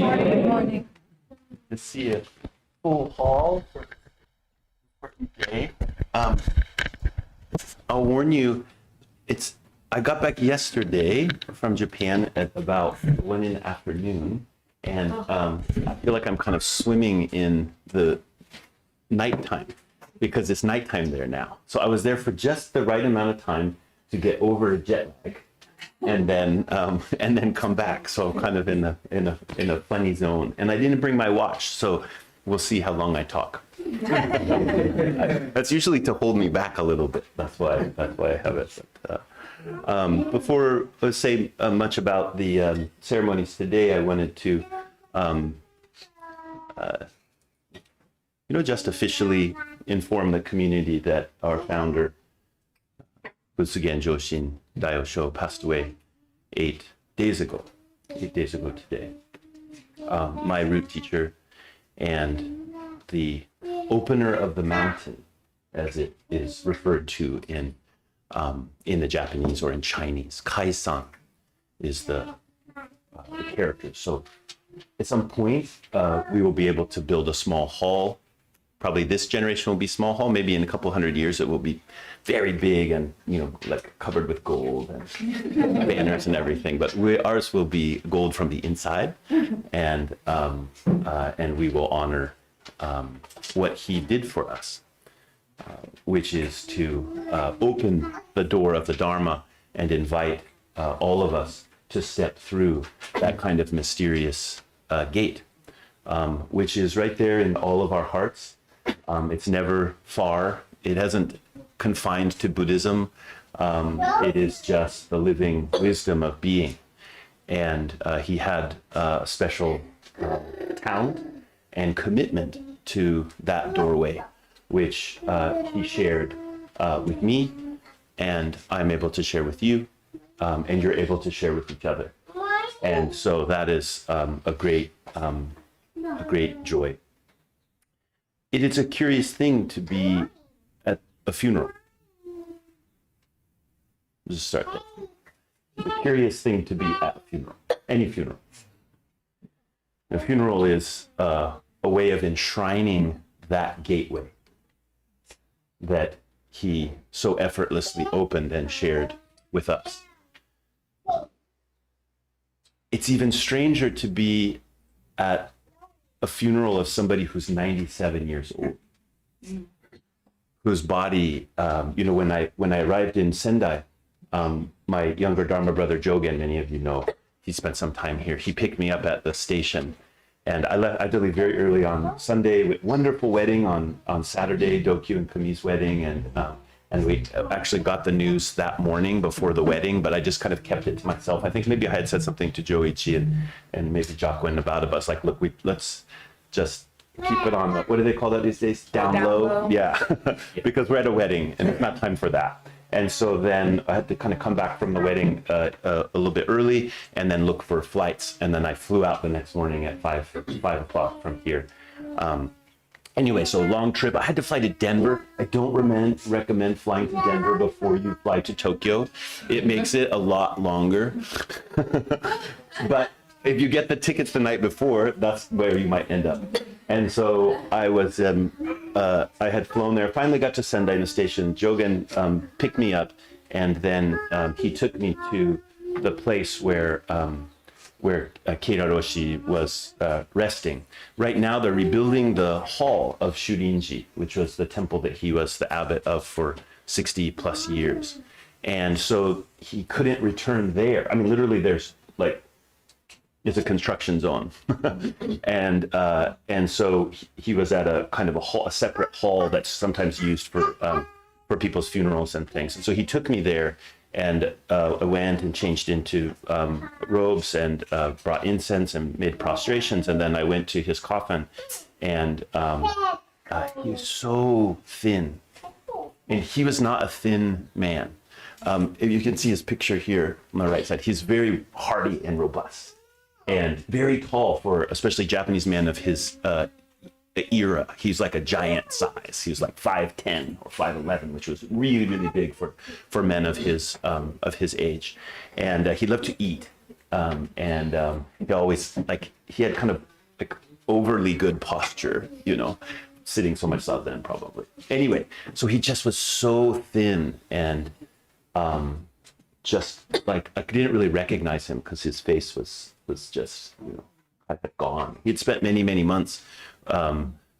Good morning. To see a full hall for today. I'll warn you, I got back yesterday from Japan at about 1 in the afternoon, and I feel like I'm kind of swimming in the nighttime because it's nighttime there now. So I was there for just the right amount of time to get over jet lag, and then come back. So I'm kind of in a funny zone, and I didn't bring my watch, so we'll see how long I talk. That's usually to hold me back a little bit. That's why I have it. But, before I say much about the ceremonies today, I wanted to, just officially inform the community that our founder, Busugen Joshin Daiyosho, passed away 8 days ago today. My root teacher and the opener of the mountain, as it is referred to in the Japanese or in Chinese. Kai-san is the character. So at some point, we will be able to build a small hall. Probably this generation will be small hall. Maybe in a couple hundred years, it will be very big and, like covered with gold and banners and everything. But ours will be gold from the inside, and we will honor what he did for us, which is to open the door of the Dharma and invite all of us to step through that kind of mysterious gate, which is right there in all of our hearts. It's never far. It hasn't confined to Buddhism. It is just the living wisdom of being. And he had a special talent and commitment to that doorway, which he shared with me, and I'm able to share with you, and you're able to share with each other. And so that is a great joy. It is a curious thing to be at a funeral. Just start there. It's a curious thing to be at a funeral, any funeral. A funeral is a way of enshrining that gateway that he so effortlessly opened and shared with us. It's even stranger to be at a funeral of somebody who's 97 years old, whose body, when I arrived in Sendai, my younger Dharma brother Jogen, many of you know, he spent some time here. He picked me up at the station, and I had to leave very early on Sunday. With wonderful wedding on Saturday, Dokyu and Kami's wedding, and we actually got the news that morning before the wedding, but I just kind of kept it to myself. I think maybe I had said something to Joichi and maybe Jacqueline about it, but I was like, look, let's just keep it on the, what do they call that these days? Down low? Yeah, because we're at a wedding and it's not time for that. And so then I had to kind of come back from the wedding a little bit early and then look for flights. And then I flew out the next morning at 5 o'clock from here. Anyway, so long trip. I had to fly to Denver. I don't recommend flying to Denver before you fly to Tokyo. It makes it a lot longer. But if you get the tickets the night before, that's where you might end up. And so I was, I had flown there, finally got to Sendai in the station. Jogen picked me up, and then he took me to the place where Keira Roshi was resting. Right now, they're rebuilding the hall of Shurinji, which was the temple that he was the abbot of for 60 plus years. And so he couldn't return there. I mean, literally, there's like, it's a construction zone. and so he was at a kind of a separate hall that's sometimes used for people's funerals and things. And so he took me there, and I went and changed into robes and brought incense and made prostrations. And then I went to his coffin, and he was so thin. And he was not a thin man. If you can see his picture here on the right side, he's very hardy and robust and very tall for especially Japanese men of his era. He's like a giant size. He was like 5'10" or 5'11", which was really, really big for men of his age. And he loved to eat. He always, like, he had kind of like overly good posture, you know, sitting so much zazen probably. Anyway, so he just was so thin and just like I didn't really recognize him because his face was just, you know, kind of gone. He'd spent many months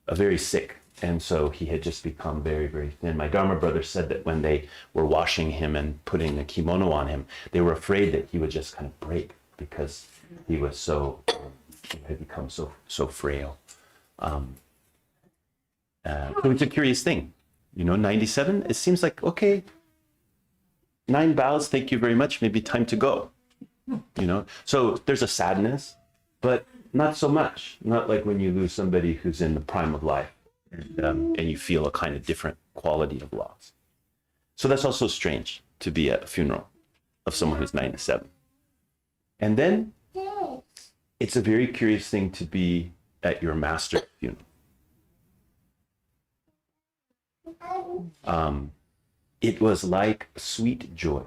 very sick, and so he had just become very, very thin. My Dharma brother said that when they were washing him and putting a kimono on him, they were afraid that he would just kind of break because he was so he had become so frail. So it's a curious thing, you know. 97. It seems like, okay, 9 bows, thank you very much. Maybe time to go. You know, so there's a sadness, but not so much. Not like when you lose somebody who's in the prime of life, and you feel a kind of different quality of loss. So that's also strange to be at a funeral of someone who's 97. And then it's a very curious thing to be at your master's funeral. It was like sweet joy.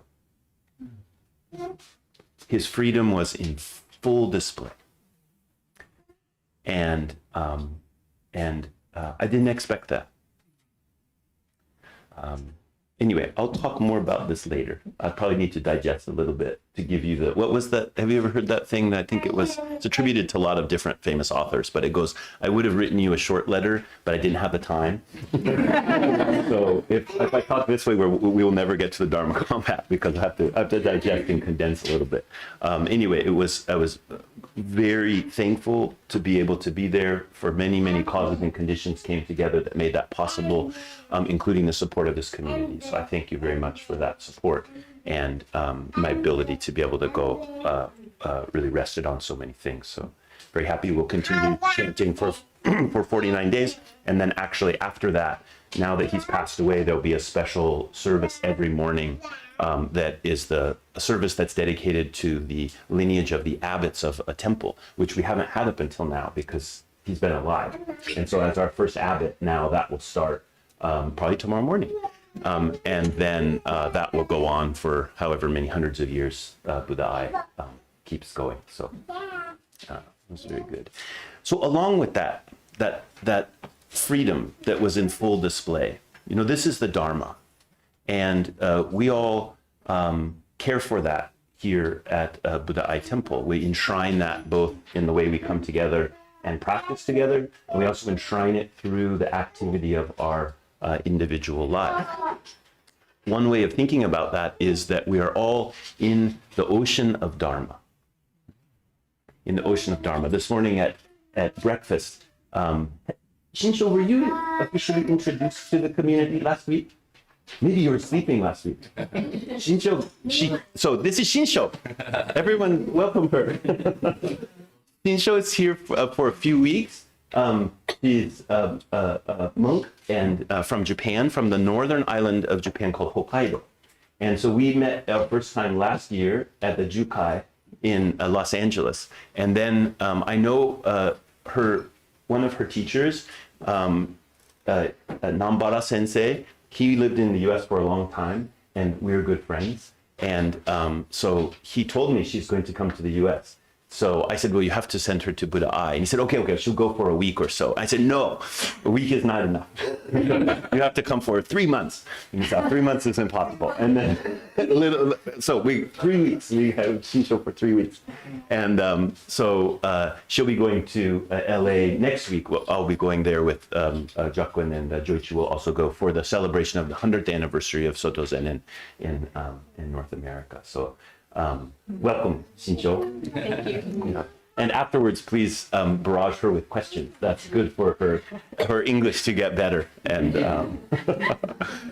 His freedom was in full display. And I didn't expect that. Anyway, I'll talk more about this later. I probably need to digest a little bit to give you what was that? Have you ever heard that thing that I think it's attributed to a lot of different famous authors, but it goes, I would have written you a short letter, but I didn't have the time. So if I talk this way, we will never get to the Dharma Combat because I have to digest and condense a little bit. Anyway, I was very thankful to be able to be there for many causes and conditions came together that made that possible, including the support of this community. So I thank you very much for that support, and my ability to be able to go really rested on so many things. So very happy. We'll continue chanting for 49 days, and then actually after that, now that he's passed away, there'll be a special service every morning that is a service that's dedicated to the lineage of the abbots of a temple, which we haven't had up until now because he's been alive. And so as our first abbot now, that will start probably tomorrow morning. And then that will go on for however many hundreds of years Buddha keeps going. So that's very good. So along with that freedom that was in full display, you know, this is the Dharma. And we all care for that here at Buddha Ai Temple. We enshrine that both in the way we come together and practice together, and we also enshrine it through the activity of our individual life. One way of thinking about that is that we are all in the ocean of Dharma. In the ocean of Dharma. This morning at breakfast, Shinsho, were you officially introduced to the community last week? Maybe you were sleeping last week. Shinsho, so this is Shinsho. Everyone welcome her. Shinsho is here for a few weeks. He's a monk and from Japan, from the northern island of Japan called Hokkaido. And so we met our first time last year at the Jukai in Los Angeles. And then I know one of her teachers, Nambara Sensei. He lived in the US for a long time, and we were good friends. And so he told me she's going to come to the US. So I said, well, you have to send her to Buddha Ai. And he said, okay, she'll go for a week or so. I said, no, a week is not enough. You have to come for 3 months. And he said, 3 months is impossible. And then 3 weeks, we have Shinsho for 3 weeks. And so she'll be going to LA next week. I'll be going there with Jaquin, and Joichi will also go for the celebration of the 100th anniversary of Soto Zen in North America. So welcome, Shinsho. Thank you. Yeah. And afterwards, please barrage her with questions. That's good for her English to get better. And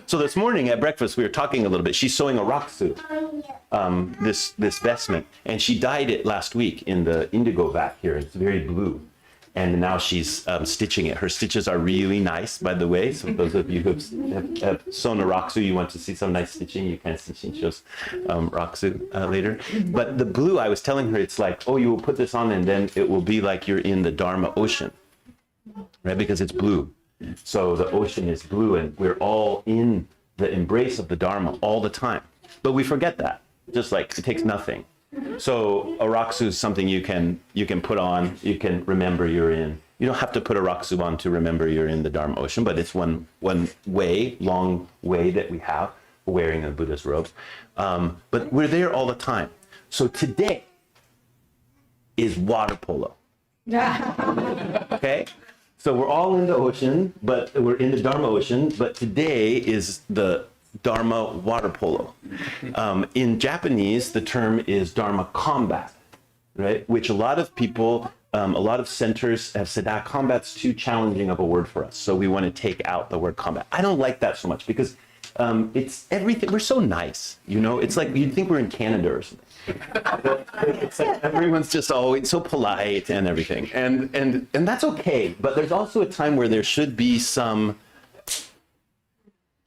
so this morning at breakfast, we were talking a little bit. She's sewing a raksu, this vestment, and she dyed it last week in the indigo vat here. It's very blue. And now she's stitching it. Her stitches are really nice, by the way. So those of you who have sewn a raksu, you want to see some nice stitching, you can see Shinsho's raksu later. But the blue, I was telling her, it's like, oh, you will put this on and then it will be like you're in the Dharma ocean, right? Because it's blue. So the ocean is blue and we're all in the embrace of the Dharma all the time. But we forget that, just like it takes nothing. So a rakusu is something you can put on, you can remember you're in. You don't have to put a rakusu on to remember you're in the Dharma ocean, but it's one way, long way that we have for wearing the Buddha's robes. But we're there all the time. So today is water polo. Okay? So we're all in the ocean, but we're in the Dharma ocean, but today is the Dharma water polo. In Japanese, the term is Dharma Combat, right? Which a lot of people, a lot of centers have said, combat's too challenging of a word for us, so we want to take out the word combat. I don't like that so much because it's everything. We're so nice, you know? It's like you'd think we're in Canada or something. It's like everyone's just always so polite and everything. And that's okay, but there's also a time where there should be some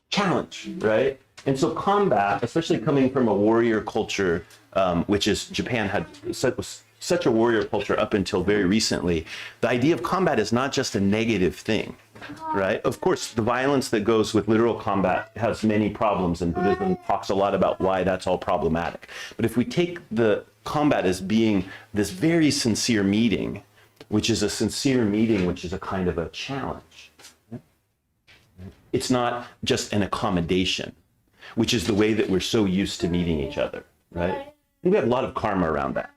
challenge, right? And so combat, especially coming from a warrior culture, which is Japan had such a warrior culture up until very recently, the idea of combat is not just a negative thing, right? Of course, the violence that goes with literal combat has many problems, and Buddhism talks a lot about why that's all problematic. But if we take the combat as being this very sincere meeting, which is a sincere meeting, which is a kind of a challenge, it's not just an accommodation, which is the way that we're so used to meeting each other, right? And we have a lot of karma around that,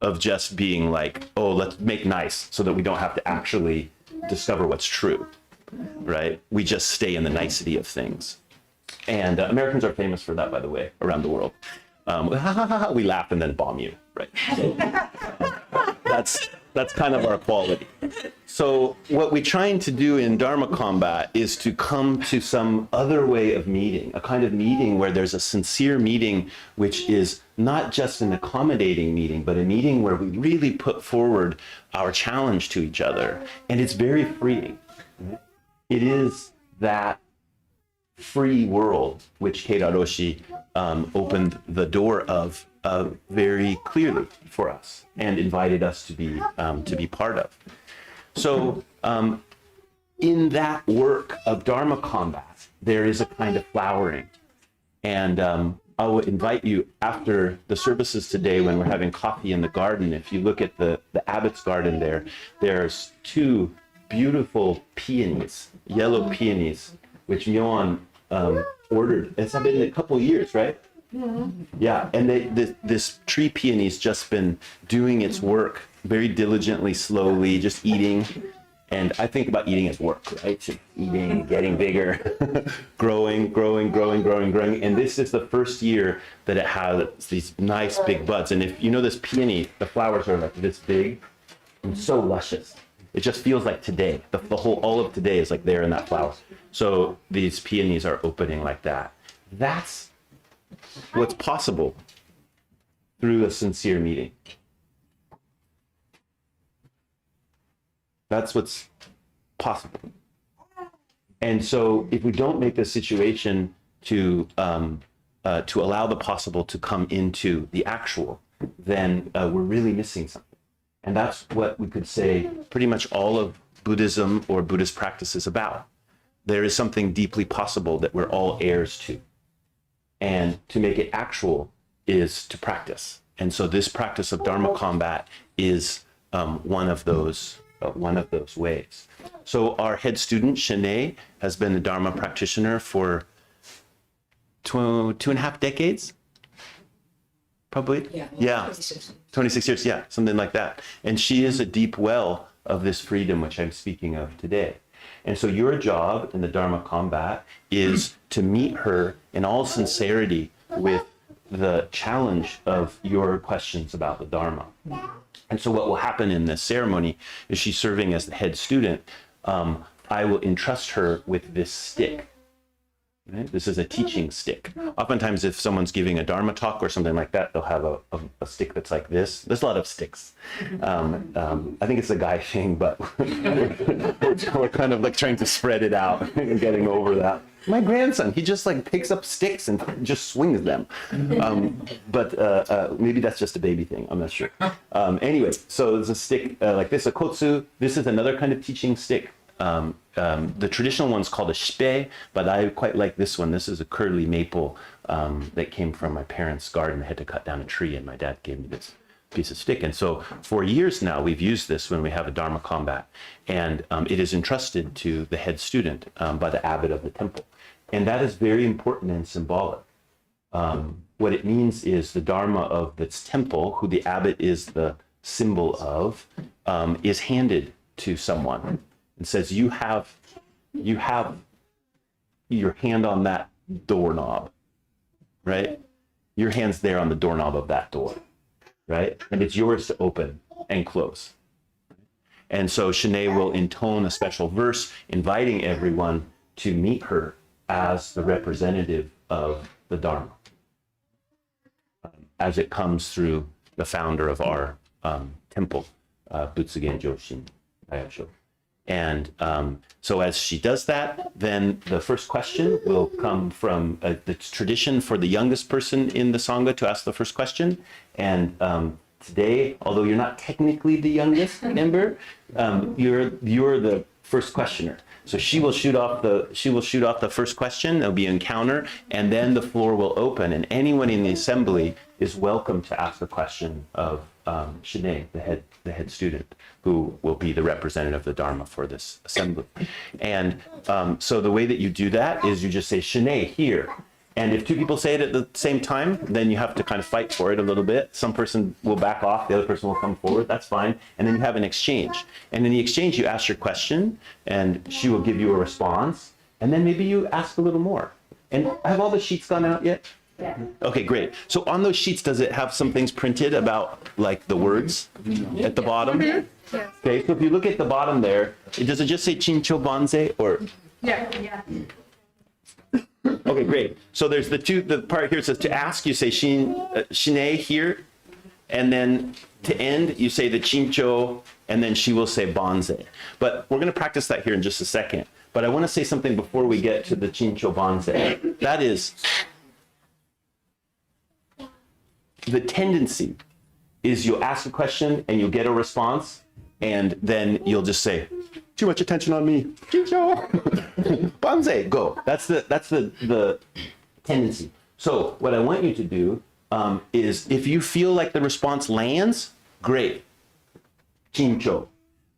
of just being like, oh, let's make nice so that we don't have to actually discover what's true, right? We just stay in the nicety of things. And Americans are famous for that, by the way, around the world. We laugh and then bomb you, right? So, that's kind of our quality. So what we're trying to do in Dharma Combat is to come to some other way of meeting, a kind of meeting where there's a sincere meeting, which is not just an accommodating meeting, but a meeting where we really put forward our challenge to each other. And it's very freeing. It is that free world which Keita Roshi opened the door of very clearly for us and invited us to be part of. So in that work of Dharma Combat, there is a kind of flowering. And I will invite you after the services today, when we're having coffee in the garden, if you look at the abbot's garden there, there's two beautiful peonies, yellow peonies, which Myoan ordered. It's been a couple years, right? Mm-hmm. Yeah, and this tree peony's just been doing its work very diligently, slowly, just eating. And I think about eating as work, right? So eating, getting bigger, growing. And this is the first year that it has these nice big buds. And if you know this peony, the flowers are like this big and so luscious. It just feels like today. The whole, all of today is like there in that flower. So these peonies are opening like that. That's what's possible through a sincere meeting. That's what's possible. And so if we don't make this situation to allow the possible to come into the actual, then we're really missing something. And that's what we could say pretty much all of Buddhism or Buddhist practice is about. There is something deeply possible that we're all heirs to. And to make it actual is to practice. And so this practice of Dharma Combat is one of those ways. So our head student, Shin'ei, has been a Dharma practitioner for 2.5 decades. Probably? Yeah. 26 years, yeah, something like that. And she is a deep well of this freedom which I'm speaking of today. And so your job in the Dharma Combat is to meet her in all sincerity with the challenge of your questions about the Dharma. And so what will happen in this ceremony is she's serving as the head student. I will entrust her with this stick. Right? This is a teaching stick. Oftentimes, if someone's giving a Dharma talk or something like that, they'll have a stick that's like this. There's a lot of sticks. I think it's a guy thing, but we're kind of like trying to spread it out and getting over that. My grandson, he just like picks up sticks and just swings them. But maybe that's just a baby thing. I'm not sure. Anyway, so there's a stick like this, a kotsu. This is another kind of teaching stick. The traditional one's called a shipei, but I quite like this one. This is a curly maple that came from my parents' garden. I had to cut down a tree, and my dad gave me this piece of stick. And so for years now, we've used this when we have a Dharma combat. And it is entrusted to the head student by the abbot of the temple. And that is very important and symbolic. What it means is the Dharma of this temple, who the abbot is the symbol of, is handed to someone and says, you have your hand on that doorknob, right? Your hand's there on the doorknob of that door, right? And it's yours to open and close. And so Shin'ei will intone a special verse inviting everyone to meet her as the representative of the Dharma, as it comes through the founder of our temple, Butsugen Joshin Daiosho. And so as she does that, then the first question will come from the tradition for the youngest person in the Sangha to ask the first question. And today, although you're not technically the youngest member, you're the first questioner. So she will shoot off the first question. There'll be an encounter, and then the floor will open, and anyone in the assembly is welcome to ask a question of Shin'ei, the head student, who will be the representative of the Dharma for this assembly. And so the way that you do that is you just say Shin'ei here. And if two people say it at the same time, then you have to kind of fight for it a little bit. Some person will back off, the other person will come forward, that's fine. And then you have an exchange. And in the exchange, you ask your question, and she will give you a response. And then maybe you ask a little more. And have all the sheets gone out yet? Yeah. Okay, great. So on those sheets, does it have some things printed about, like, the words at the bottom? Yes. Okay, so if you look at the bottom there, does it just say Chincho Banzai, or? Yeah. Okay, great. So there's the part here says to ask, you say Shin'ei here, and then to end, you say the Chincho, and then she will say Banzai. But we're going to practice that here in just a second. But I want to say something before we get to the Chincho Banzai. That is, the tendency is you'll ask a question and you'll get a response, and then you'll just say, too much attention on me. Banzai, go. That's the tendency. So what I want you to do is, if you feel like the response lands, great. Chincho.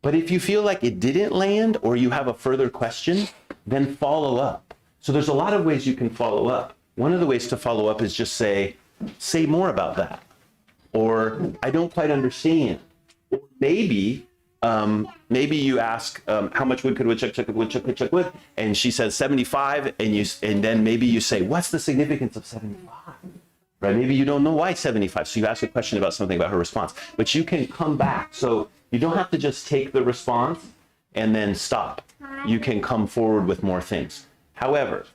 But if you feel like it didn't land, or you have a further question, then follow up. So there's a lot of ways you can follow up. One of the ways to follow up is just say more about that. Or I don't quite understand. Or maybe you ask, how much wood could woodchuck wood? And she says 75, and then maybe you say, what's the significance of 75? Right? Maybe you don't know why 75. So you ask a question about something about her response, but you can come back. So you don't have to just take the response and then stop. You can come forward with more things. However,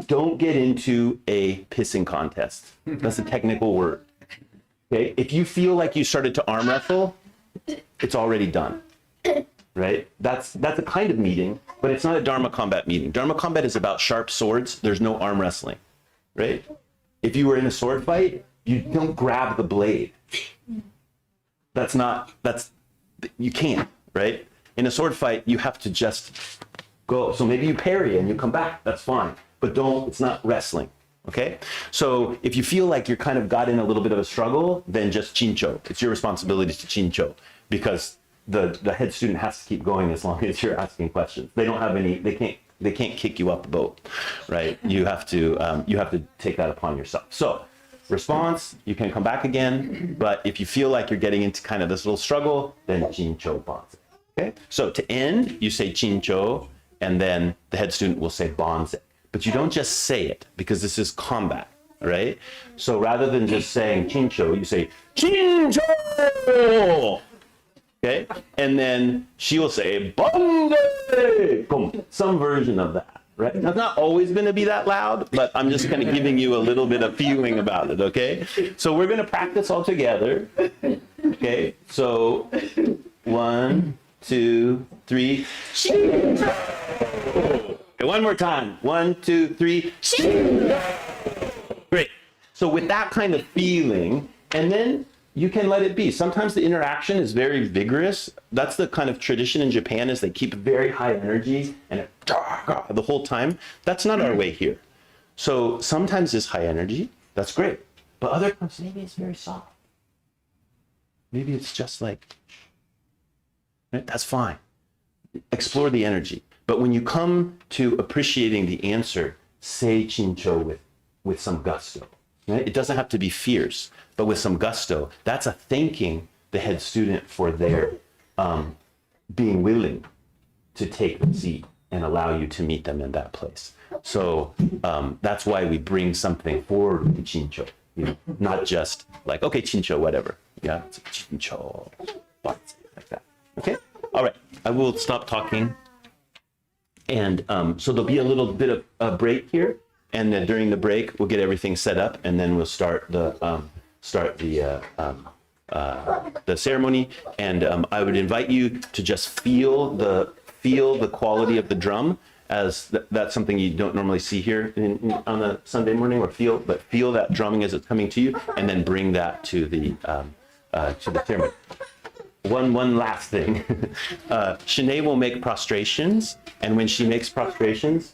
don't get into a pissing contest. That's a technical word. Okay? If you feel like you started to arm wrestle, it's already done, right? That's a kind of meeting, but it's not a Dharma combat meeting. Dharma combat is about sharp swords. There's no arm wrestling, right? If you were in a sword fight, you don't grab the blade. You can't, right? In a sword fight, you have to just go. So maybe you parry and you come back, that's fine. But it's not wrestling. Okay, so if you feel like you're kind of got in a little bit of a struggle, then just chincho. It's your responsibility to chincho, because the head student has to keep going as long as you're asking questions. They don't have any. They can't kick you up the boat, right? You have to take that upon yourself. So response, you can come back again, but if you feel like you're getting into kind of this little struggle, then chincho banzai. Okay, so to end, you say chincho, and then the head student will say banzai. But you don't just say it, because this is combat, right? So rather than just saying chincho, you say chincho, okay? And then she will say banzai, some version of that, right? Now, it's not always going to be that loud, but I'm just kind of giving you a little bit of feeling about it, okay? So we're going to practice all together, okay? So 1, 2, 3, chincho. Okay, one more time. 1, 2, 3. Great. So with that kind of feeling, and then you can let it be. Sometimes the interaction is very vigorous. That's the kind of tradition in Japan, is they keep very high energy and the whole time. That's not our way here. So sometimes it's high energy, that's great. But other times, maybe it's very soft. Maybe it's just like, right? That's fine. Explore the energy. But when you come to appreciating the answer, say chincho with some gusto. Right? It doesn't have to be fierce, but with some gusto. That's a thanking the head student for their being willing to take the seat and allow you to meet them in that place. So that's why we bring something forward with the chincho, you know, not just like, okay, chincho, whatever. Yeah, it's a chincho, like that. Okay, all right, I will stop talking. And so there'll be a little bit of a break here. And then during the break, we'll get everything set up, and then we'll start the ceremony. And I would invite you to just feel the quality of the drum, as that's something you don't normally see here on a Sunday morning, but feel that drumming as it's coming to you, and then bring that to the ceremony. One last thing. Shin'ei will make prostrations, and when she makes prostrations,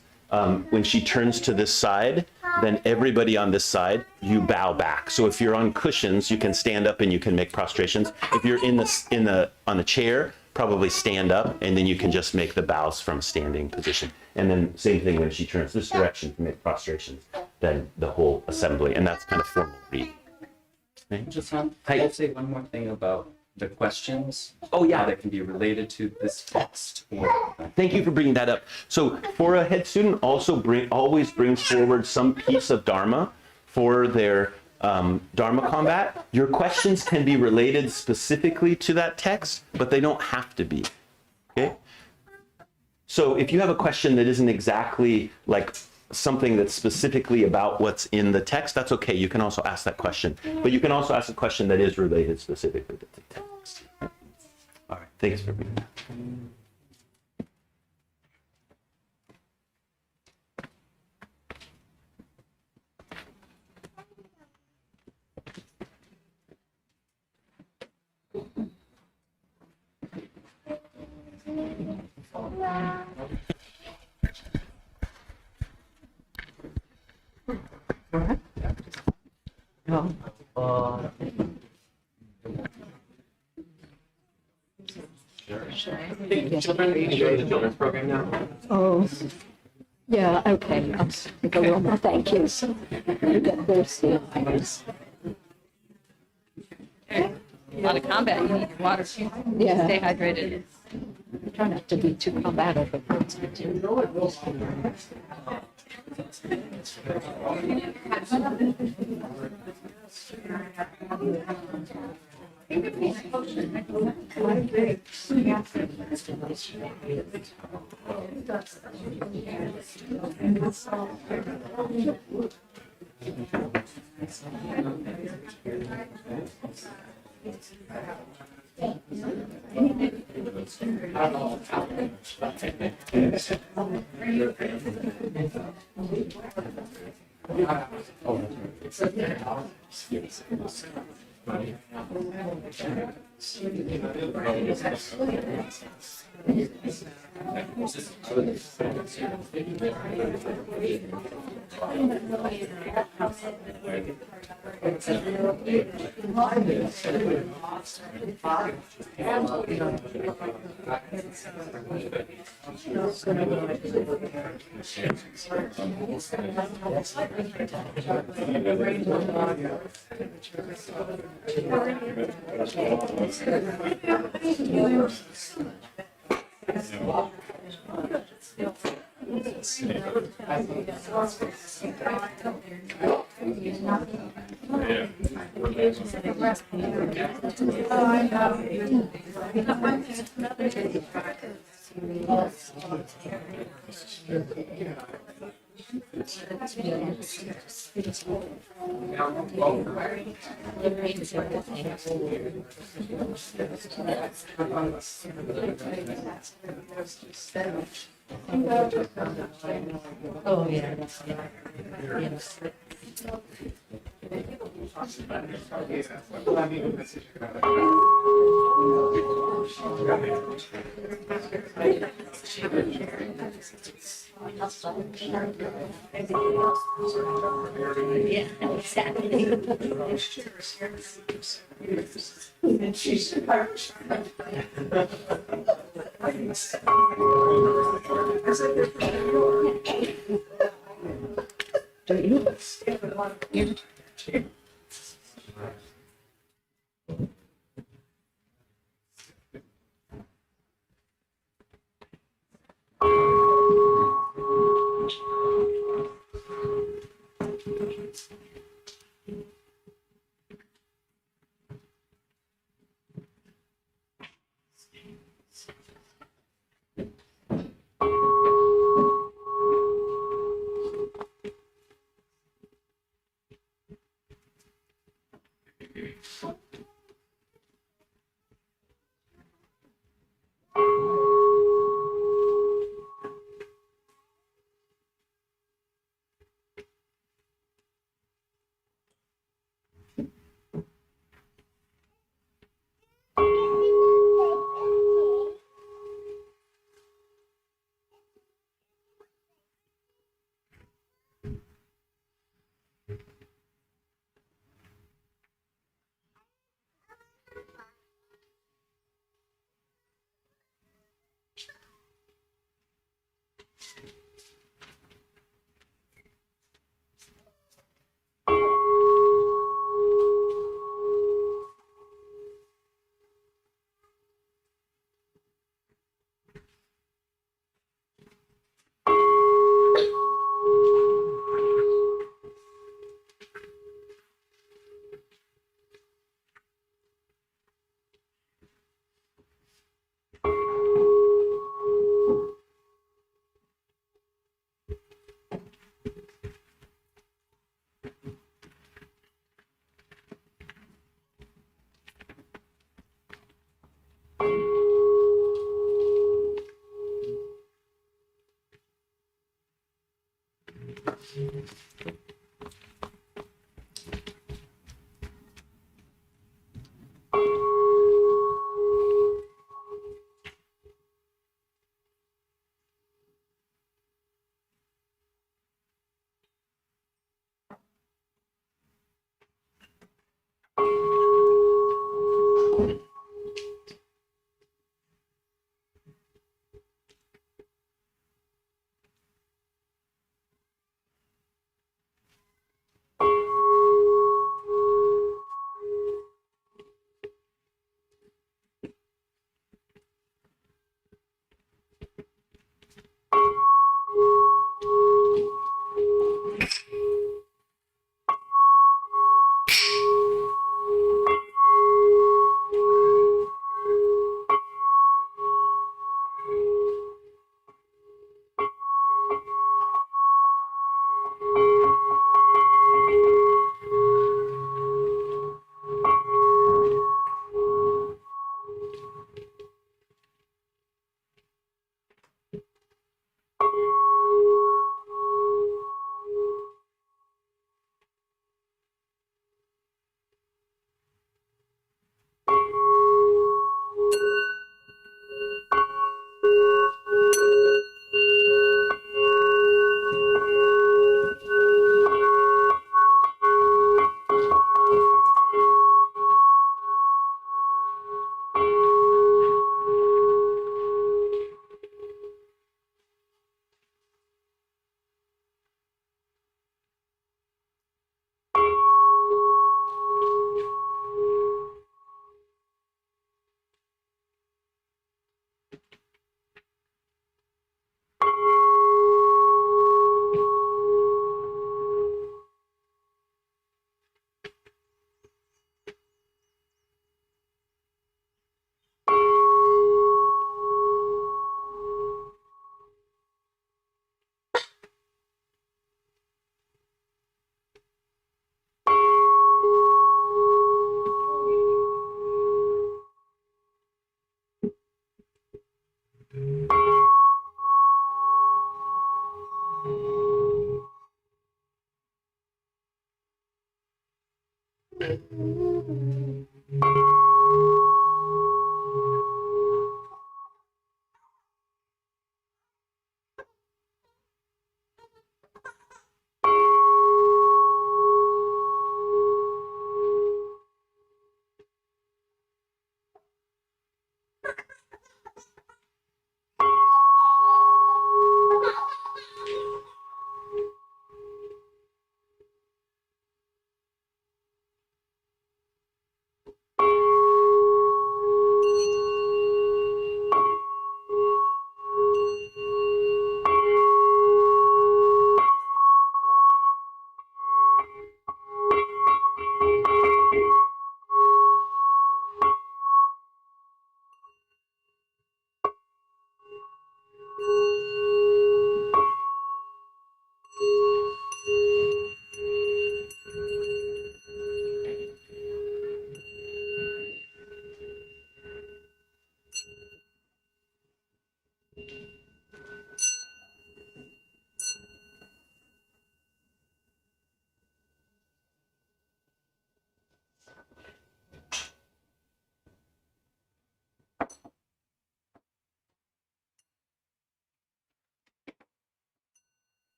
when she turns to this side, then everybody on this side, you bow back. So if you're on cushions, you can stand up and you can make prostrations. If you're on the chair, probably stand up, and then you can just make the bows from standing position. And then same thing when she turns this direction to make prostrations, then the whole assembly, and that's kind of formal reading. Okay? I'll say one more thing about the questions. Oh yeah, that can be related to this text. Thank you for bringing that up. So for a head student, always brings forward some piece of Dharma for their Dharma Combat. Your questions can be related specifically to that text, but they don't have to be. Okay. So if you have a question that isn't exactly like something that's specifically about what's in the text, that's okay. You can also ask that question, but you can also ask a question that is related specifically to the text. All right, thanks for being here. Children, enjoy the children's program now. Oh, yeah, okay. I'll take a little more. Thank you. You get thirsty. A lot of combat, you need your water too. Yeah. Stay hydrated. Try not to be too combative. Oh, yeah. Yes. Yeah, exactly.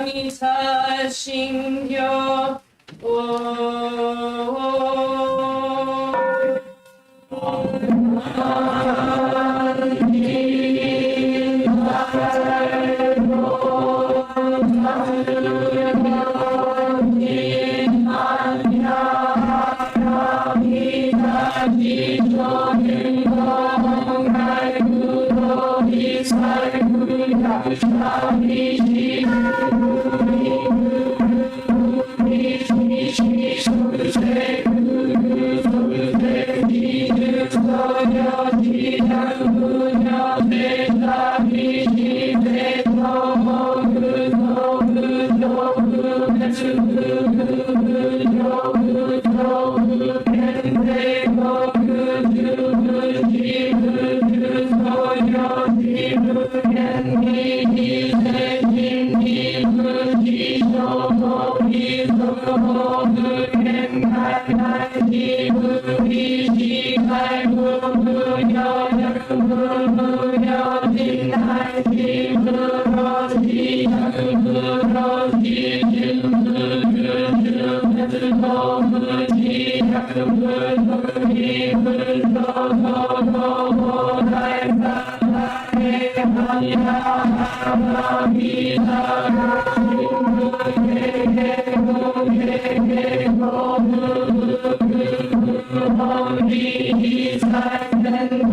prajnaparamita shingyo.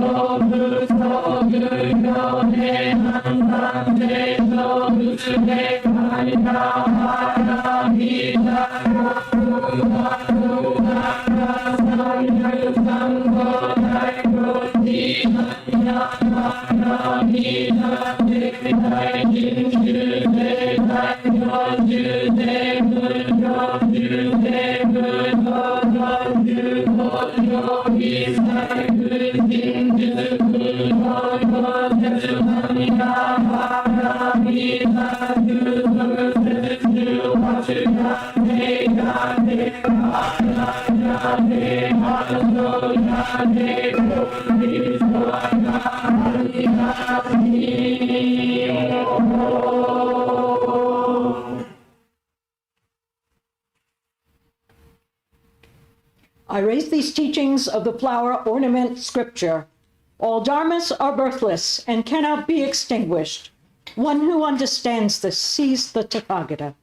Go I raise these teachings of the flower ornament scripture. All dharmas are birthless and cannot be extinguished. One who understands this sees the Tathagata.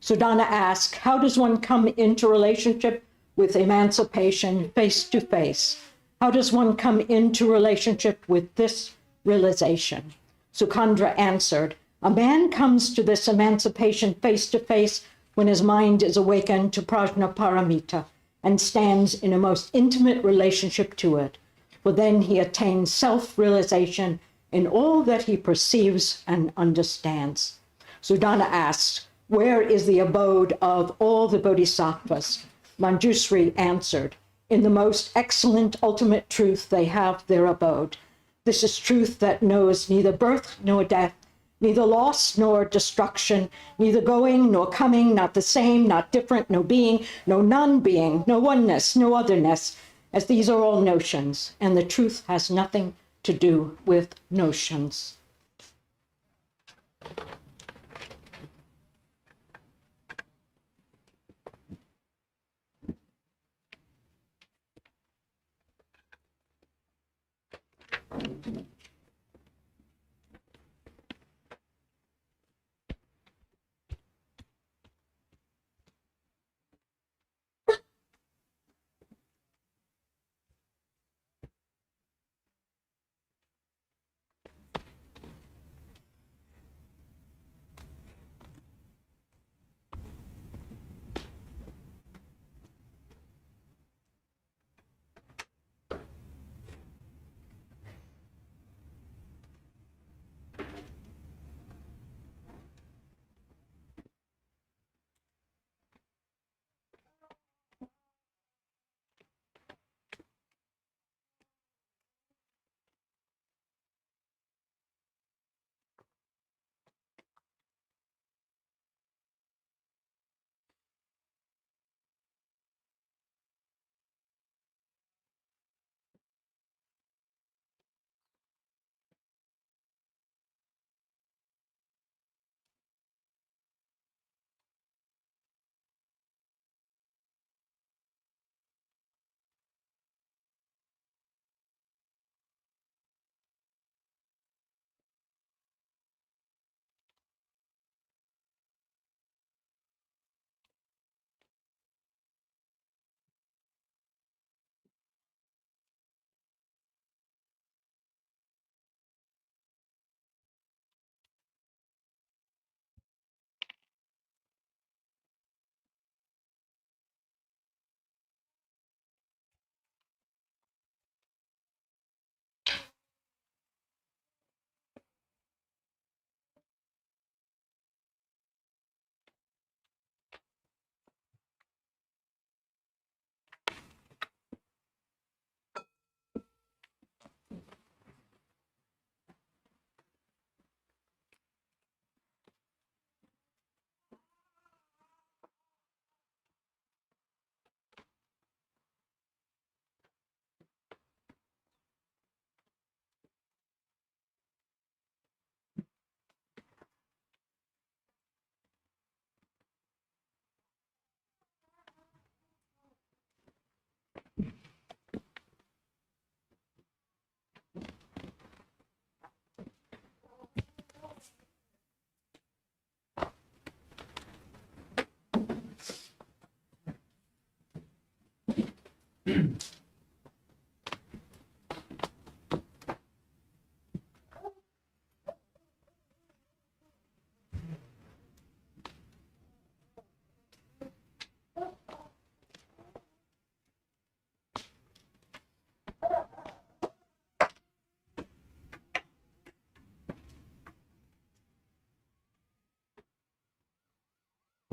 Sudhana asks, how does one come into relationship with emancipation face to face? How does one come into relationship with this realization? Sucandra answered, a man comes to this emancipation face to face when his mind is awakened to prajnaparamita and stands in a most intimate relationship to it. For then he attains self-realization in all that he perceives and understands. Sudhana asks, where is the abode of all the bodhisattvas? Manjusri answered, in the most excellent ultimate truth they have their abode. This is truth that knows neither birth nor death, neither loss nor destruction, neither going nor coming, not the same, not different, no being, no non-being, no oneness, no otherness, as these are all notions, and the truth has nothing to do with notions.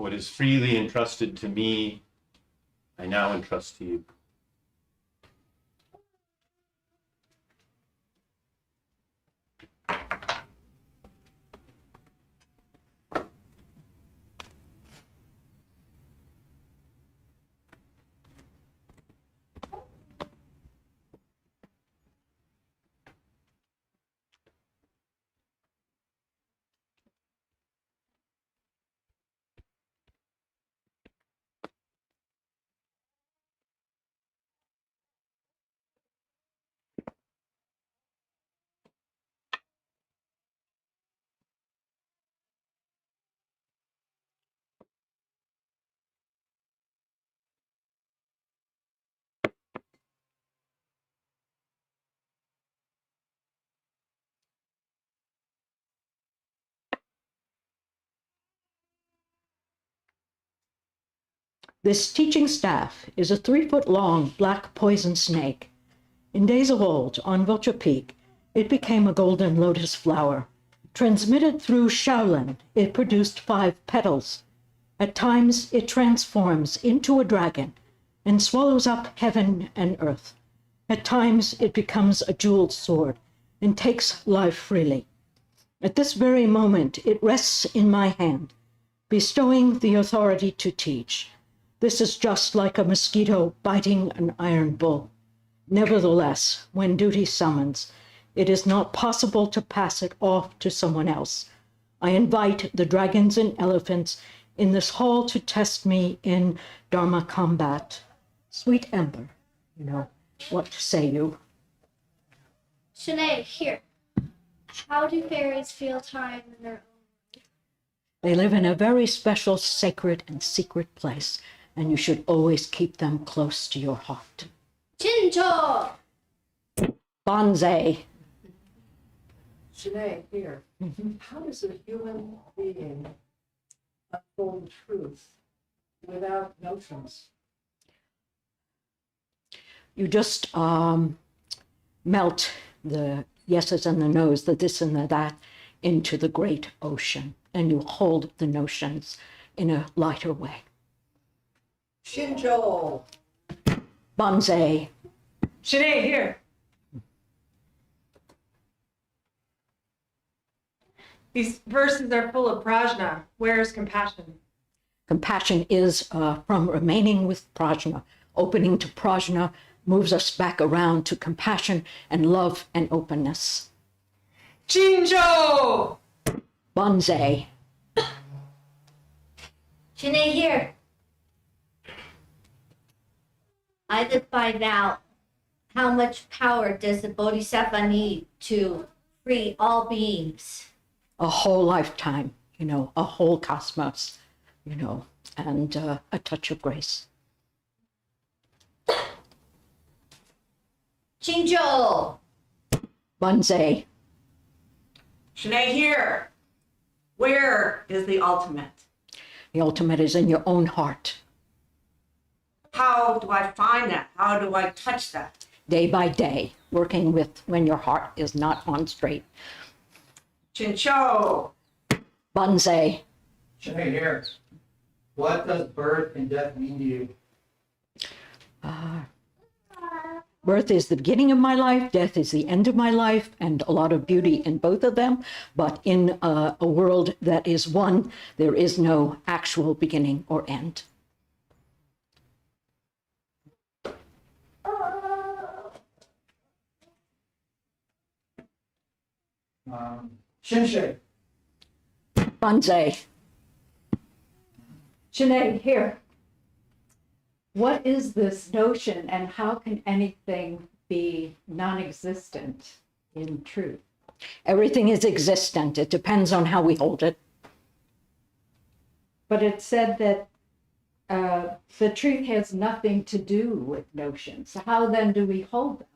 What is freely entrusted to me, I now entrust to you. This teaching staff is a 3-foot-long black poison snake. In days of old, on Vulture Peak, it became a golden lotus flower. Transmitted through Shaolin, it produced 5 petals. At times, it transforms into a dragon and swallows up heaven and earth. At times, it becomes a jeweled sword and takes life freely. At this very moment, it rests in my hand, bestowing the authority to teach. This is just like a mosquito biting an iron bull. Nevertheless, when duty summons, it is not possible to pass it off to someone else. I invite the dragons and elephants in this hall to test me in Dharma Combat. Sweet Ember, what say you? Shin'ei, here. How do fairies feel time in their own? They live in a very special, sacred, and secret place, and you should always keep them close to your heart. Chincho! Banzai. Shin'ei, here. How does a human being unfold truth without notions? You just melt the yeses and the nos, the this and the that, into the great ocean, and you hold the notions in a lighter way. Shinjo! Banzai. Shin'ei, here. These verses are full of prajna. Where is compassion? Compassion is from remaining with prajna. Opening to prajna moves us back around to compassion and love and openness. Chinjo! Banzai. Shin'ei, here. I live by now. How much power does the Bodhisattva need to free all beings? A whole lifetime, a whole cosmos, and a touch of grace. Chinjo! Banzai. Shin'ei, here. Where is the ultimate? The ultimate is in your own heart. How do I find that? How do I touch that? Day by day, working with when your heart is not on straight. Chincho! Banzai. Shin'ei, here. What does birth and death mean to you? Birth is the beginning of my life, death is the end of my life, and a lot of beauty in both of them. But in a world that is one, there is no actual beginning or end. Shin'ei. Banzai. Shin'ei, here. What is this notion and how can anything be non-existent in truth? Everything is existent. It depends on how we hold it. But it said that the truth has nothing to do with notions. How then do we hold them?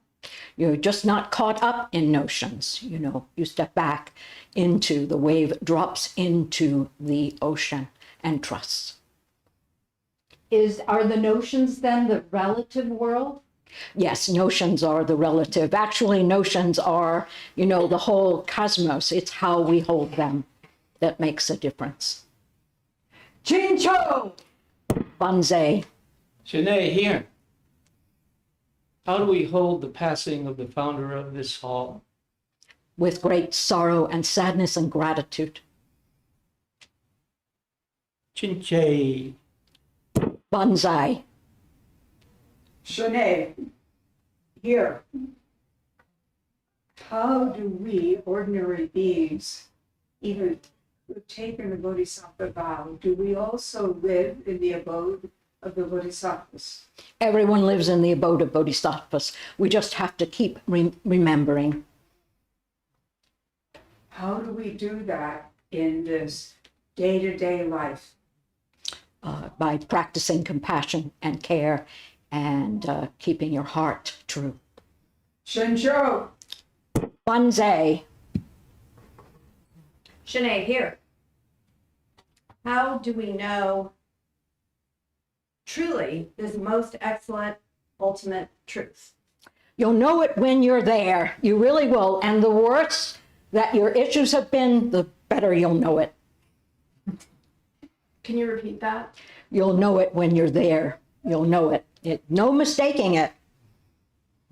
You're just not caught up in notions. You step back into the wave, drops into the ocean and trusts. Are the notions then the relative world? Yes, notions are the relative. Actually, notions are, the whole cosmos. It's how we hold them that makes a difference. Chincho! Banzai. Shin'ei, here. How do we hold the passing of the founder of this hall? With great sorrow and sadness and gratitude. Chinchei. Banzai. Shin'ei, here. How do we, ordinary beings, even who've taken the Bodhisattva vow, do we also live in the abode of the Bodhisattvas? Everyone lives in the abode of bodhisattvas. We just have to keep remembering. How do we do that in this day-to-day life? By practicing compassion and care and keeping your heart true. Shinjo, Banzai. Shin'ei, here. How do we know truly this most excellent, ultimate truth? You'll know it when you're there. You really will. And the worse that your issues have been, the better you'll know it. Can you repeat that? You'll know it when you're there. You'll know it. No mistaking it.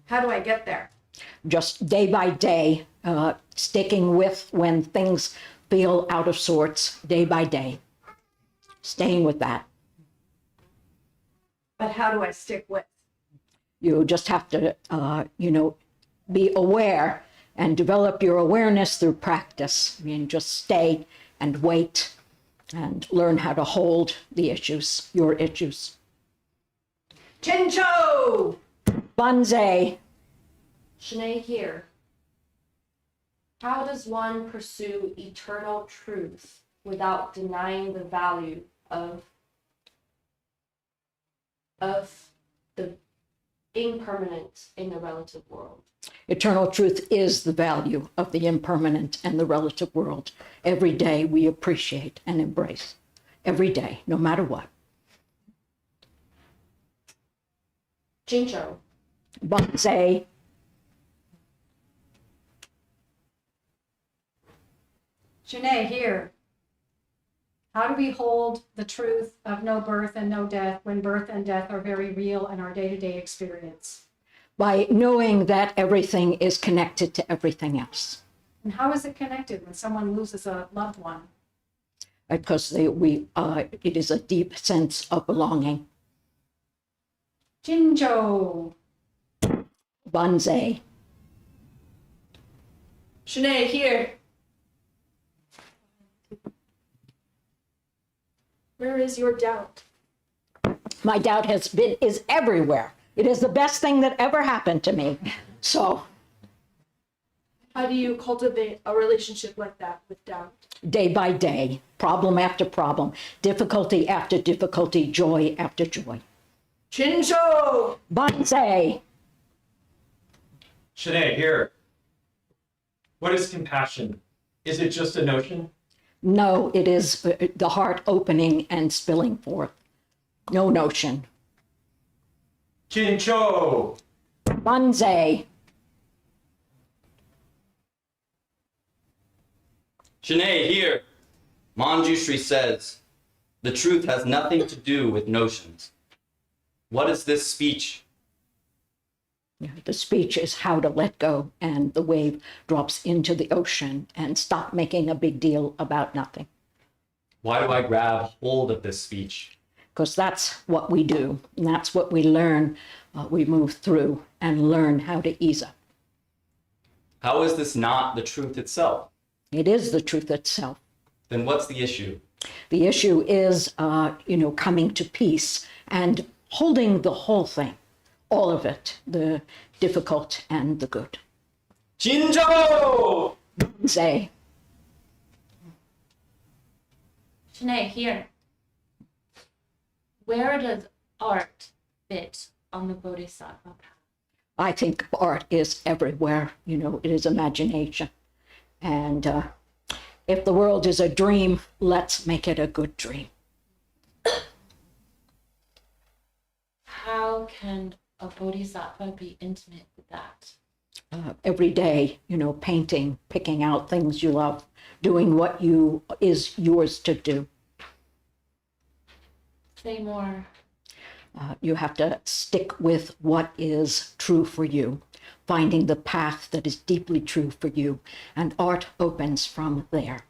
How do I get there? Just day by day, sticking with when things feel out of sorts, day by day. Staying with that. But how do I stick with? You just have to, be aware and develop your awareness through practice. I mean, just stay and wait and learn how to hold the issues, your issues. Chincho! Banzai. Shin'ei, here. How does one pursue eternal truth without denying the value of the impermanent in the relative world? Eternal truth is the value of the impermanent and the relative world. Every day we appreciate and embrace. Every day, no matter what. Jincho. Banzai. Shin'ei, here. How do we hold the truth of no birth and no death when birth and death are very real in our day-to-day experience? By knowing that everything is connected to everything else. And how is it connected when someone loses a loved one? Because it is a deep sense of belonging. Jinjo. Banzai. Shin'ei, here. Where is your doubt? My doubt is everywhere. It is the best thing that ever happened to me. So How do you cultivate a relationship like that with doubt? day by day, problem after problem, difficulty after difficulty, joy after joy. Chincho! Banzai. Shin'ei, here. What is compassion? Is it just a notion? No, it is the heart opening and spilling forth. No notion. Chincho! Banzai. Shin'ei, here. Manjushri says, the truth has nothing to do with notions. What is this speech? The speech is how to let go, and the wave drops into the ocean and stop making a big deal about nothing. Why do I grab hold of this speech? Because that's what we do, and that's what we learn. We move through and learn how to ease up. How is this not the truth itself? It is the truth itself. Then what's the issue? The issue is, coming to peace and holding the whole thing, all of it, the difficult and the good. Jinjo! Say. Shin'ei, here. Where does art fit on the Bodhisattva path? I think art is everywhere. It is imagination. And if the world is a dream, let's make it a good dream. How can a Bodhisattva be intimate with that? Every day, painting, picking out things you love, doing what is yours to do. Say more. You have to stick with what is true for you, finding the path that is deeply true for you, and art opens from there.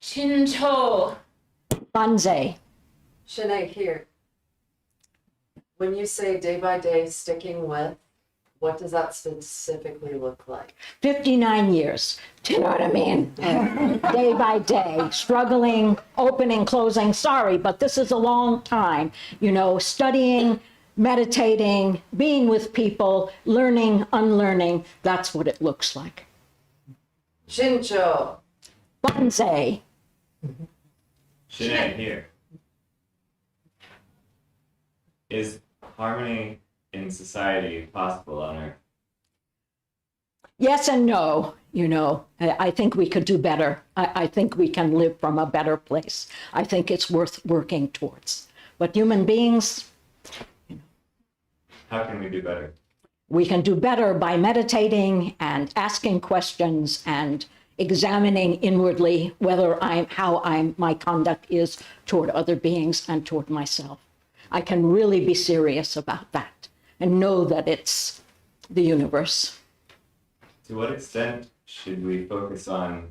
Shincho. Banzai. Shin'ei, here. When you say day by day sticking with, what does that specifically look like? 59 years. Do you know what I mean? Day by day, struggling, opening, closing. Sorry, but this is a long time. You know, studying, meditating, being with people, learning, unlearning. That's what it looks like. Shincho. Banzai. Shin'ei, here. Is harmony in society possible on Earth? Yes and no. You know, I think we could do better. I think we can live from a better place. I think it's worth working towards. But human beings, How can we do better? we can do better by meditating and asking questions and examining inwardly my conduct is toward other beings and toward myself. I can really be serious about that and know that it's the universe. To what extent should we focus on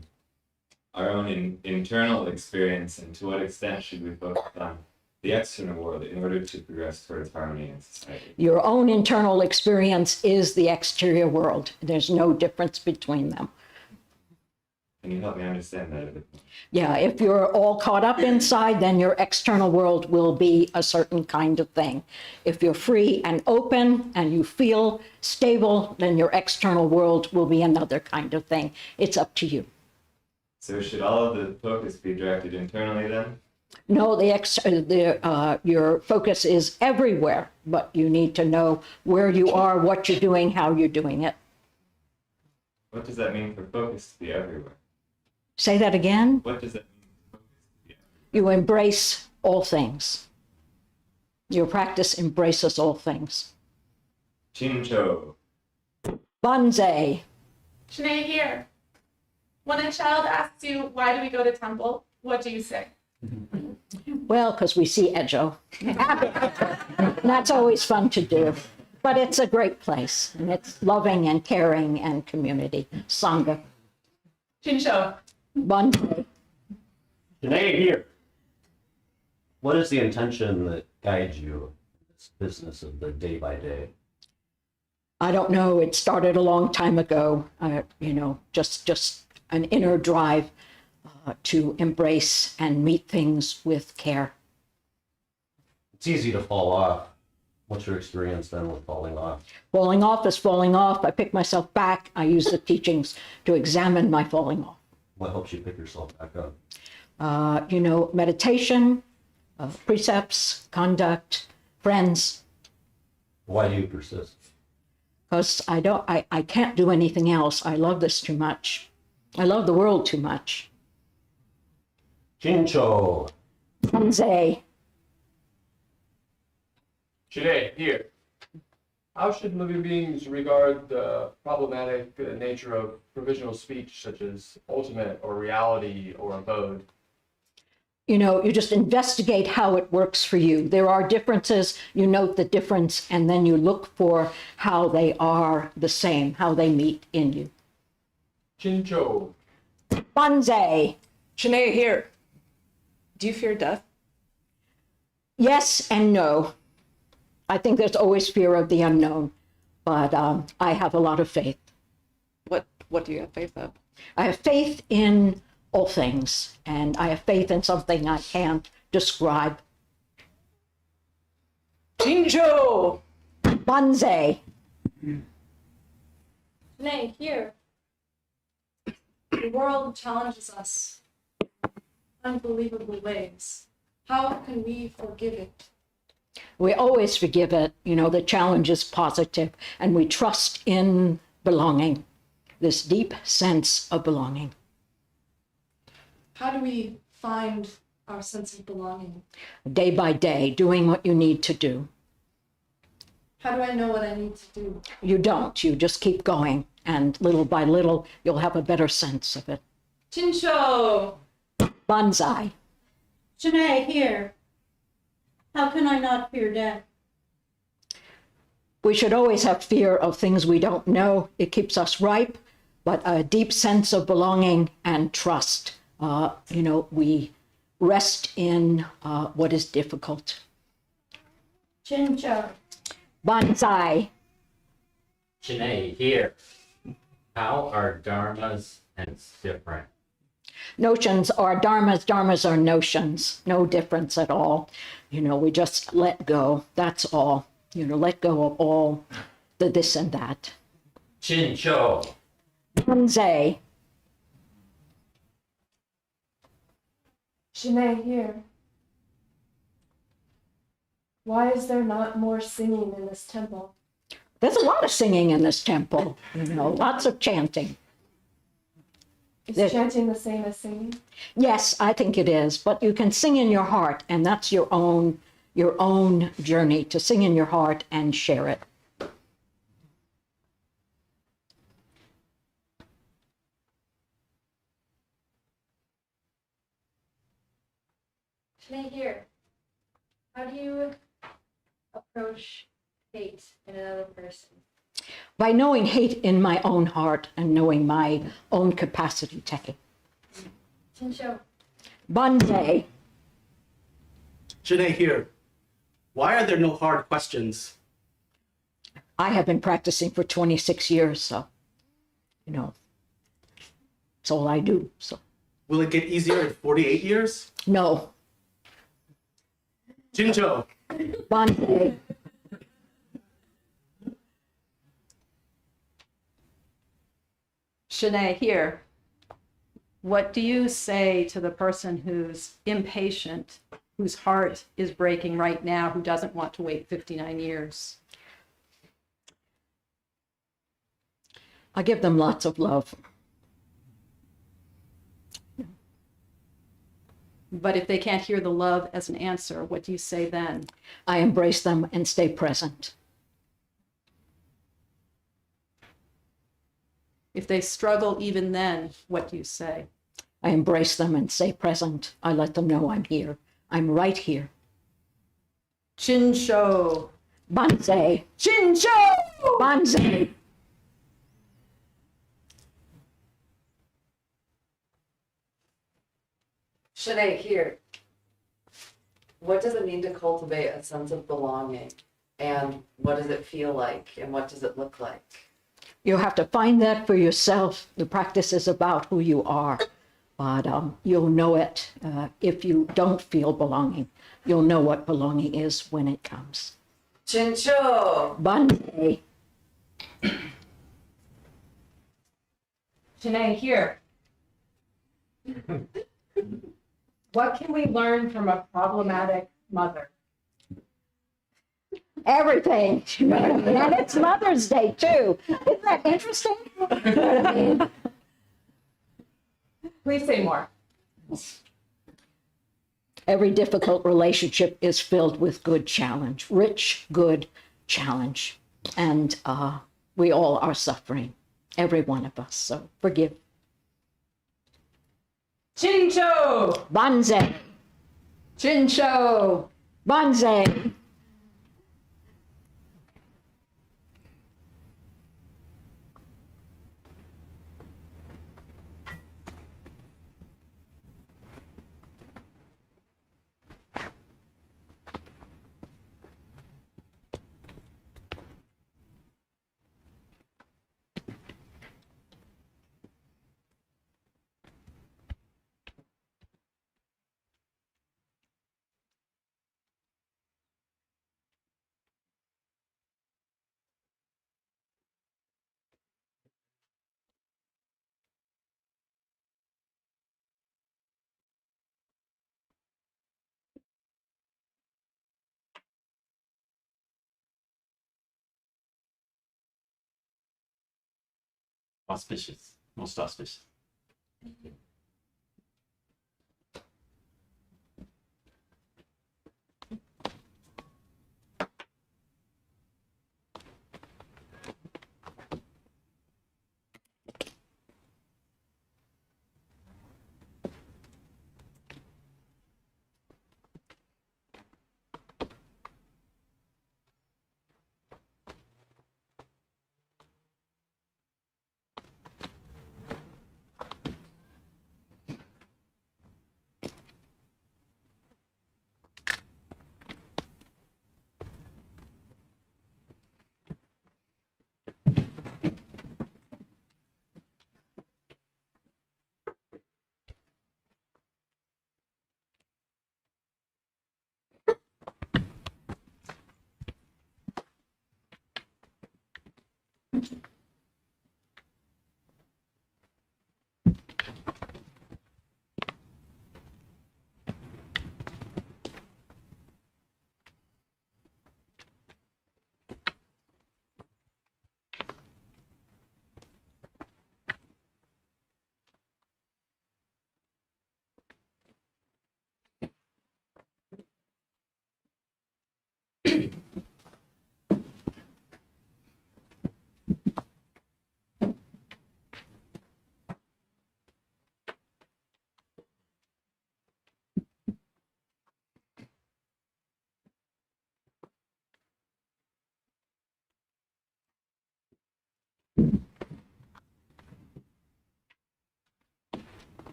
our own internal experience, and to what extent should we focus on the external world in order to progress towards harmony in society? Your own internal experience is the exterior world. There's no difference between them. Can you help me understand that a bit more? Yeah, if you're all caught up inside, then your external world will be a certain kind of thing. If you're free and open and you feel stable, then your external world will be another kind of thing. It's up to you. So should all of the focus be directed internally then? No, your focus is everywhere, but you need to know where you are, what you're doing, how you're doing it. What does that mean for focus to be everywhere? Say that again. What does that mean for focus to be everywhere? You embrace all things. Your practice embraces all things. Shincho. Banzai. Shin'ei, here. When a child asks you, why do we go to temple? What do you say? Well, because we see Ejo. That's always fun to do. But it's a great place, and it's loving and caring and community. Sangha. Shincho. Banzai. Shin'ei, here. What is the intention that guides you in this business of the day by day? I don't know. It started a long time ago. Just an inner drive to embrace and meet things with care. It's easy to fall off. What's your experience then with falling off? Falling off is falling off. I pick myself back. I use the teachings to examine my falling off. What helps you pick yourself back up? Meditation, precepts, conduct, friends. Why do you persist? Because I can't do anything else. I love this too much. I love the world too much. Shincho. Banzai. Shin'ei, here. How should living beings regard the problematic nature of provisional speech, such as ultimate or reality or abode? You just investigate how it works for you. There are differences, you note the difference, and then you look for how they are the same, how they meet in you. Shincho. Banzai. Shin'ei, here. Do you fear death? Yes and no. I think there's always fear of the unknown, but I have a lot of faith. What do you have faith of? I have faith in all things, and I have faith in something I can't describe. Shincho. Banzai. Shin'ei, here. The world challenges us in unbelievable ways. How can we forgive it? We always forgive it. The challenge is positive, and we trust in belonging, this deep sense of belonging. How do we find our sense of belonging? Day by day, doing what you need to do. How do I know what I need to do? You don't. You just keep going, and little by little, you'll have a better sense of it. Shincho. Banzai. Shin'ei, here. How can I not fear death? We should always have fear of things we don't know. It keeps us ripe, but a deep sense of belonging and trust. We rest in what is difficult. Chincho. Banzai. Shin'ei, here. How are dharmas and different? Notions are dharmas. Dharmas are notions. No difference at all. We just let go. That's all. Let go of all the this and that. Chincho. Banzai. Shin'ei, here. Why is there not more singing in this temple? There's a lot of singing in this temple. Lots of chanting. Is chanting the same as singing? Yes, I think it is. But you can sing in your heart, and that's your own journey to sing in your heart and share it. Shin'ei, here. How do you approach hate in another person? By knowing hate in my own heart and knowing my own capacity to hate. Chincho. Banzai. Shin'ei, here. Why are there no hard questions? I have been practicing for 26 years, so, it's all I do. So. Will it get easier in 48 years? No. Chincho. Banzai. Shin'ei, here. What do you say to the person who's impatient, whose heart is breaking right now, who doesn't want to wait 59 years? I give them lots of love. But if they can't hear the love as an answer, what do you say then? I embrace them and stay present. If they struggle even then, what do you say? I embrace them and stay present. I let them know I'm here. I'm right here. Chinsho. Banzai. Chinsho. Banzai. Shin'ei, here. What does it mean to cultivate a sense of belonging? And what does it feel like? And what does it look like? You have to find that for yourself. The practice is about who you are. But you'll know it if you don't feel belonging. You'll know what belonging is when it comes. Chincho. Banzai. Shin'ei, here. What can we learn from a problematic mother? Everything. And it's Mother's Day, too. Isn't that interesting? Please say more. Every difficult relationship is filled with good challenge, rich, good challenge. And we all are suffering, every one of us. So forgive. Chincho. Banzai. Chinsho. Banzai. Auspicious, most auspicious.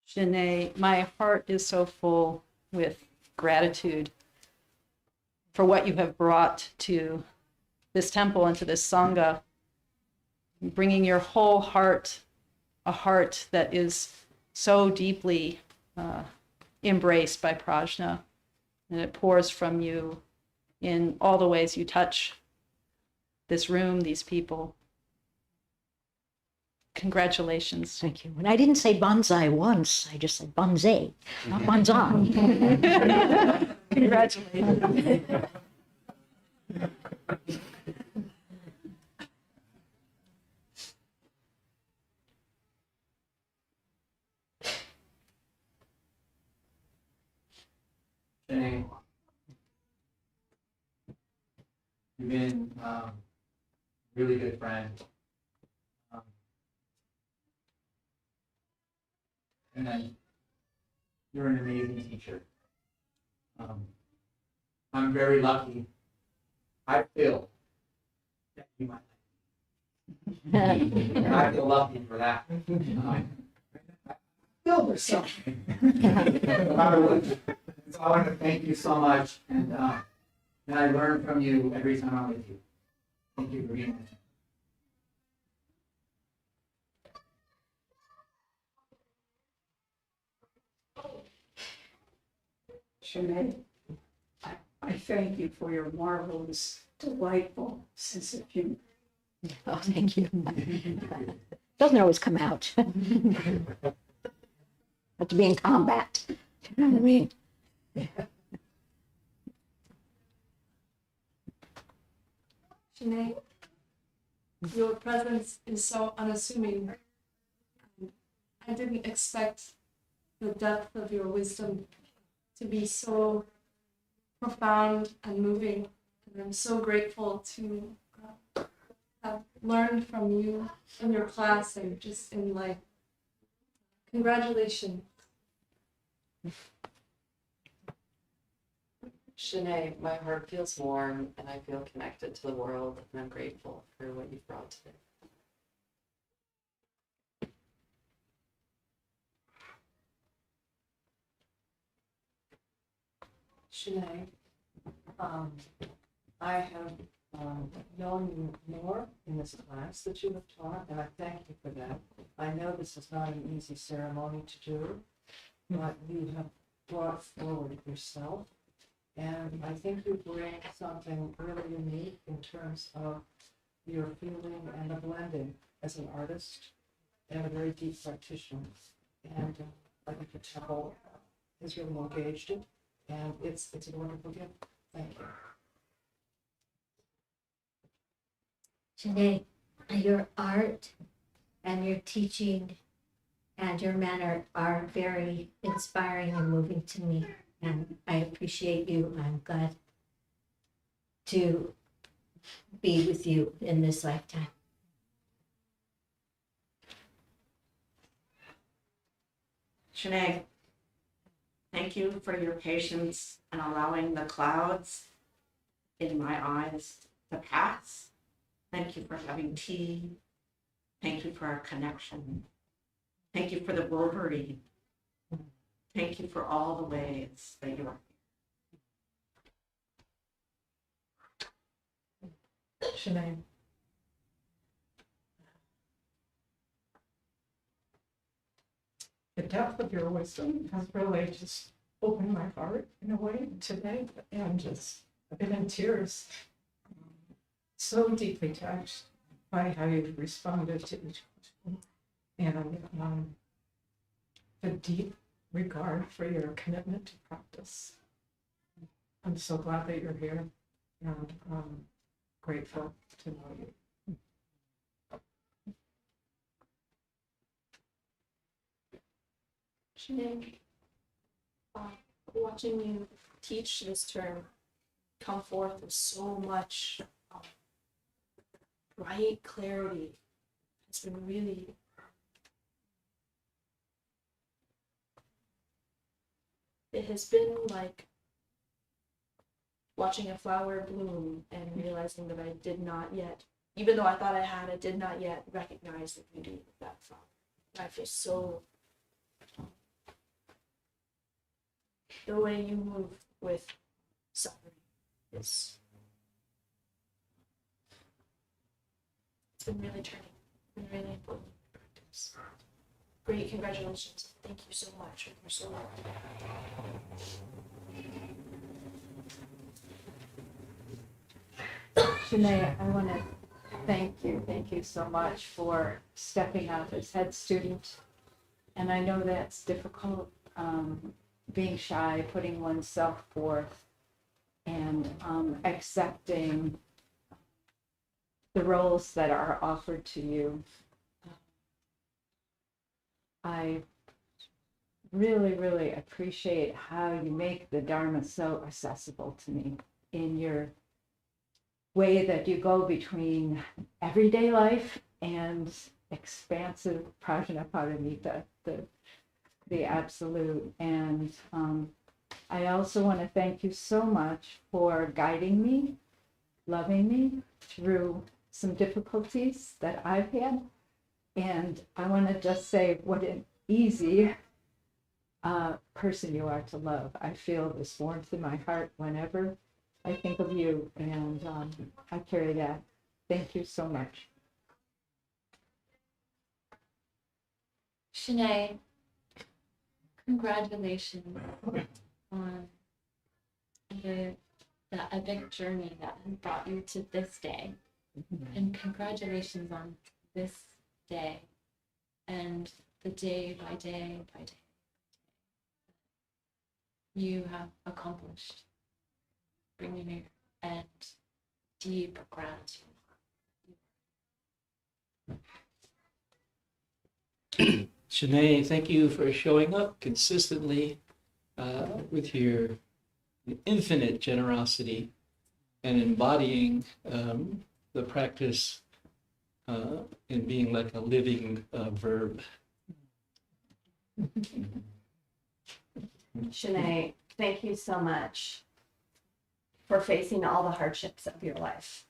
Shin'ei, my heart is so full with gratitude for what you have brought to this temple and to this Sangha, bringing your whole heart, a heart that is so deeply embraced by prajna, and it pours from you in all the ways you touch this room, these people. Congratulations. Thank you. And I didn't say bonsai once, I just said bonsai, not bonsai. Congratulations. Shin'ei, you've been a really good friend. And then you're an amazing teacher. I'm very lucky. I feel that you might like me. And I feel lucky for that. I feel there's something. No matter what. So I want to thank you so much, and I learn from you every time I'm with you. Thank you for being with me. Shin'ei, I thank you for your marvelous, delightful sense of humor. Oh, thank you. Doesn't always come out. Have to be in combat. You know what I mean? Shin'ei, your presence is so unassuming. I didn't expect the depth of your wisdom to be so profound and moving. And I'm so grateful to have learned from you in your class and just in life. Congratulations. Shin'ei, my heart feels warm and I feel connected to the world, and I'm grateful for what you've brought today. Shin'ei, I have known you more in this class that you have taught, and I thank you for that. I know this is not an easy ceremony to do, but you have brought forward yourself, and I think you bring something really unique in terms of your feeling and the blending as an artist and a very deep practitioner. And I think the temple is really engaged in, and it's a wonderful gift. Thank you. Shin'ei, your art and your teaching and your manner are very inspiring and moving to me. And I appreciate you. I'm glad to be with you in this lifetime. Shin'ei, thank you for your patience and allowing the clouds in my eyes to pass. Thank you for having tea. Thank you for our connection. Thank you for the Wolverine. Thank you for all the ways that you are here. Shin'ei. The depth of your wisdom has really just opened my heart in a way today, and just I've been in tears. So deeply touched by how you've responded to each question, and the deep regard for your commitment to practice. I'm so glad that you're here, and grateful to know you. Shin'ei, watching you teach this term come forth with so much bright clarity, it's been really it has been like watching a flower bloom and realizing that I did not yet, even though I thought I had, I did not yet recognize the beauty of that flower. I feel so, the way you move with suffering is, it's been really turning, been really important practice. Great, congratulations. Thank you so much. You're so welcome. Shin'ei, I want to thank you so much for stepping up as head student. And I know that's difficult, being shy, putting oneself forth, and accepting the roles that are offered to you. I really, really appreciate how you make the Dharma so accessible to me in your way that you go between everyday life and expansive prajnaparamita, the absolute. And I also want to thank you so much for guiding me, loving me through some difficulties that I've had. And I want to just say what an easy person you are to love. I feel this warmth in my heart whenever I think of you, and I carry that. Thank you so much. Shin'ei, congratulations on the epic journey that has brought you to this day. And congratulations on this day and the day by day by day you have accomplished, bringing here, and deep gratitude. Shin'ei, thank you for showing up consistently with your infinite generosity and embodying the practice in being like a living verb. Shin'ei, thank you so much for facing all the hardships of your life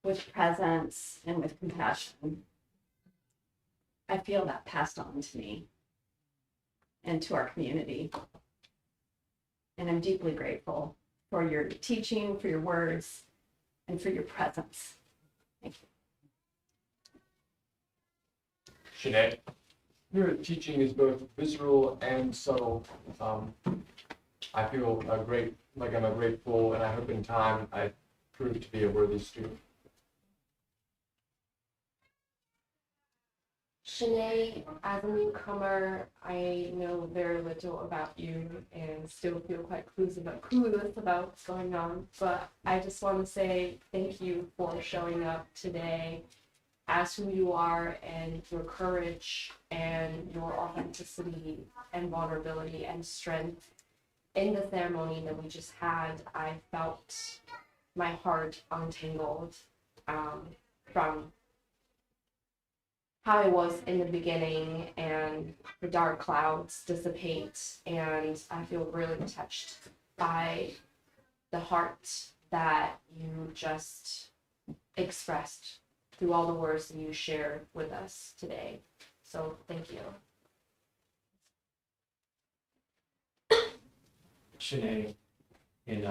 with presence and with compassion. I feel that passed on to me and to our community. And I'm deeply grateful for your teaching, for your words, and for your presence. Thank you. Shin'ei, your teaching is both visceral and subtle. I feel like I'm a grateful, and I hope in time I prove to be a worthy student. Shin'ei, as a newcomer, I know very little about you and still feel quite clueless about what's going on, but I just want to say thank you for showing up today as who you are, and your courage and your authenticity and vulnerability and strength. In the ceremony that we just had, I felt my heart untangled from how it was in the beginning, and the dark clouds dissipate, and I feel really touched by the heart that you just expressed through all the words that you shared with us today. So thank you. Shin'ei, in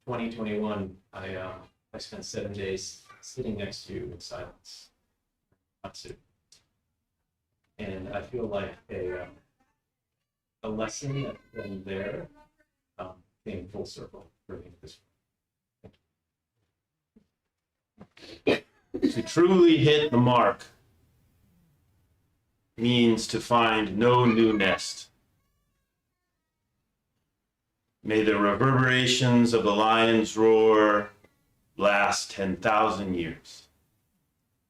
2021, I spent 7 days sitting next to you in silence, Matsu. And I feel like a lesson that from there came full circle for me this week. To truly hit the mark means to find no new nest. May the reverberations of the lion's roar last 10,000 years.